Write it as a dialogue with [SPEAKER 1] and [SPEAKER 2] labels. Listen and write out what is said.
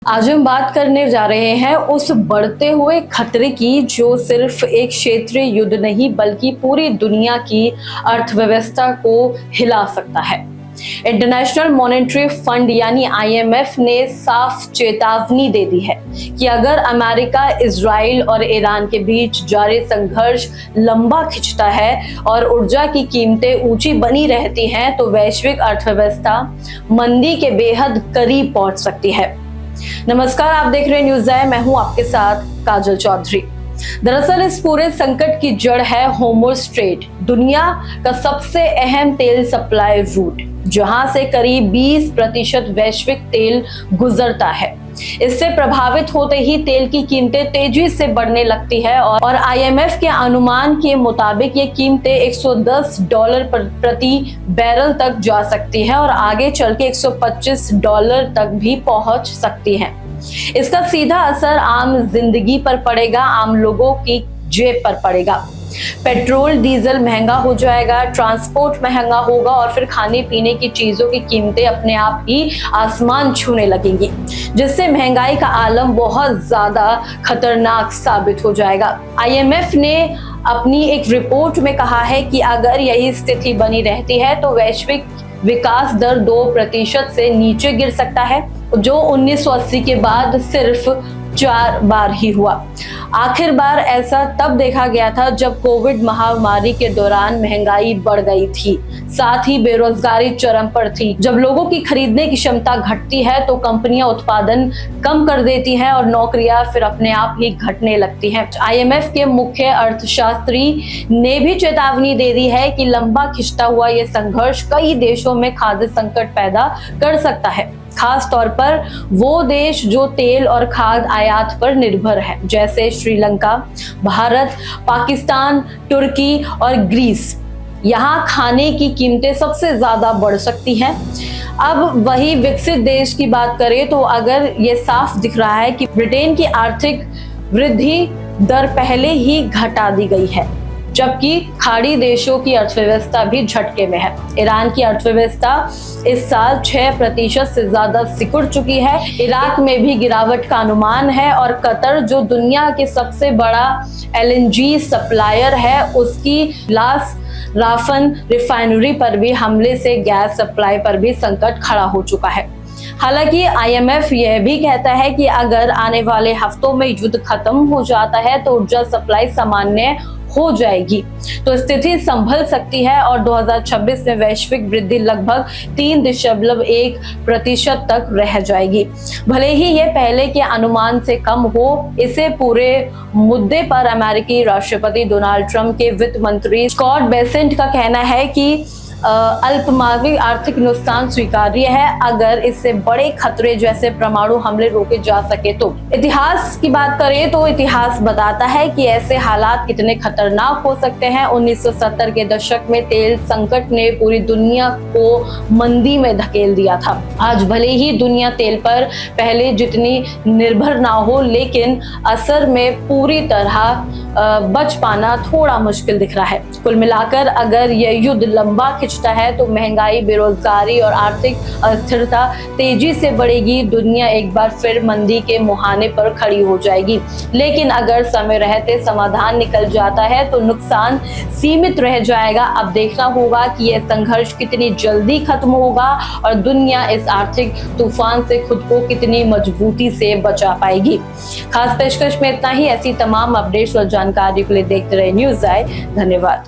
[SPEAKER 1] आज हम बात करने जा रहे हैं उस बढ़ते हुए खतरे की जो सिर्फ एक क्षेत्रीय युद्ध नहीं बल्कि पूरी दुनिया की अर्थव्यवस्था को हिला सकता है। इंटरनेशनल मॉनेटरी फंड यानी आईएमएफ ने साफ चेतावनी दे दी है कि अगर अमेरिका, इजराइल और ईरान के बीच जारी संघर्ष लंबा खिंचता है और ऊर्जा की कीमतें ऊंची बनी रहती हैं तो वैश्विक अर्थव्यवस्था मंदी के बेहद करीब पहुंच सकती है। नमस्कार, आप देख रहे हैं न्यूज़ आई, मैं हूं आपके साथ काजल चौधरी। दरअसल इस पूरे संकट की जड़ है होर्मुज़ स्ट्रेट, दुनिया का सबसे अहम तेल सप्लाई रूट, जहां से करीब 20% वैश्विक तेल गुजरता है। इससे प्रभावित होते ही तेल की कीमतें तेजी से बढ़ने लगती है और आईएमएफ के अनुमान के मुताबिक ये कीमतें $110 प्रति बैरल तक जा सकती है और आगे चल के $125 तक भी पहुंच सकती है। इसका सीधा असर आम जिंदगी पर पड़ेगा, आम लोगों की जेब पर पड़ेगा। पेट्रोल डीजल महंगा हो जाएगा, ट्रांसपोर्ट महंगा होगा और फिर खाने पीने की चीजों की कीमतें अपने आप ही आसमान छूने लगेंगी, जिससे महंगाई का आलम बहुत ज्यादा खतरनाक साबित हो जाएगा। आईएमएफ ने अपनी एक रिपोर्ट में कहा है कि अगर यही स्थिति बनी रहती है तो वैश्विक विकास दर 2% से नीचे गिर सकता है, जो 1980 के बाद सिर्फ 4 बार ही हुआ। आखिर बार ऐसा तब देखा गया था जब कोविड महामारी के दौरान महंगाई बढ़ गई थी, साथ ही बेरोजगारी चरम पर थी। जब लोगों की खरीदने की क्षमता घटती है तो कंपनियां उत्पादन कम कर देती हैं और नौकरियां फिर अपने आप ही घटने लगती हैं। आईएमएफ के मुख्य अर्थशास्त्री ने भी चेतावनी दे दी है कि लंबा खिंचता हुआ यह संघर्ष कई देशों में खाद्य संकट पैदा कर सकता है, खास तौर पर वो देश जो तेल और खाद्य आयात पर निर्भर है, जैसे श्रीलंका, भारत, पाकिस्तान, तुर्की और ग्रीस। यहाँ खाने की कीमतें सबसे ज्यादा बढ़ सकती हैं। अब वही विकसित देश की बात करें तो अगर ये साफ दिख रहा है कि ब्रिटेन की आर्थिक वृद्धि दर पहले ही घटा दी गई है, जबकि खाड़ी देशों की अर्थव्यवस्था भी झटके में है। ईरान की अर्थव्यवस्था इस साल 6% से ज्यादा सिकुड़ चुकी है। इराक में भी गिरावट का अनुमान है और कतर, जो दुनिया के सबसे बड़ा एलएनजी सप्लायर है, उसकी लास राफन रिफाइनरी पर भी हमले से गैस सप्लाई पर भी संकट खड़ा हो चुका है। हालांकि आईएमएफ यह भी कहता है कि अगर आने वाले हफ्तों में युद्ध खत्म हो जाता है तो ऊर्जा सप्लाई सामान्य हो जाएगी, तो स्थिति संभल सकती है और 2026 में वैश्विक वृद्धि लगभग 3.1% तक रह जाएगी। भले ही ये पहले के अनुमान से कम हो, इसे पूरे मुद्दे पर अमेरिकी राष्ट्रपति डोनाल्ड ट्रंप के वित्त मंत्री स्कॉट बेसेंट का कहना है कि अल्पमावधि आर्थिक नुकसान स्वीकार्य है अगर इससे बड़े खतरे जैसे परमाणु हमले रोके जा सके तो। इतिहास की बात करें तो इतिहास बताता है कि ऐसे हालात कितने खतरनाक हो सकते हैं। 1970 के दशक में तेल संकट ने पूरी दुनिया को मंदी में धकेल दिया था। आज भले ही दुनिया तेल पर पहले जितनी निर्भर ना हो, लेकिन असर में पूरी तरह बच पाना थोड़ा मुश्किल दिख रहा है। कुल मिलाकर अगर यह युद्ध लंबा खिंचता है तो महंगाई, बेरोजगारी और आर्थिक अस्थिरता तेजी से बढ़ेगी। दुनिया एक बार फिर मंदी के मुहाने पर खड़ी हो जाएगी। लेकिन अगर समय रहते समाधान निकल जाता है तो नुकसान सीमित रह जाएगा। अब देखना होगा कि यह संघर्ष कितनी जल्दी खत्म होगा और दुनिया इस आर्थिक तूफान से खुद को कितनी मजबूती से बचा पाएगी। खास पेशकश में इतना ही। ऐसी तमाम अपडेट्स और जानकारी के लिए देखते रहे न्यूज़ आई। धन्यवाद।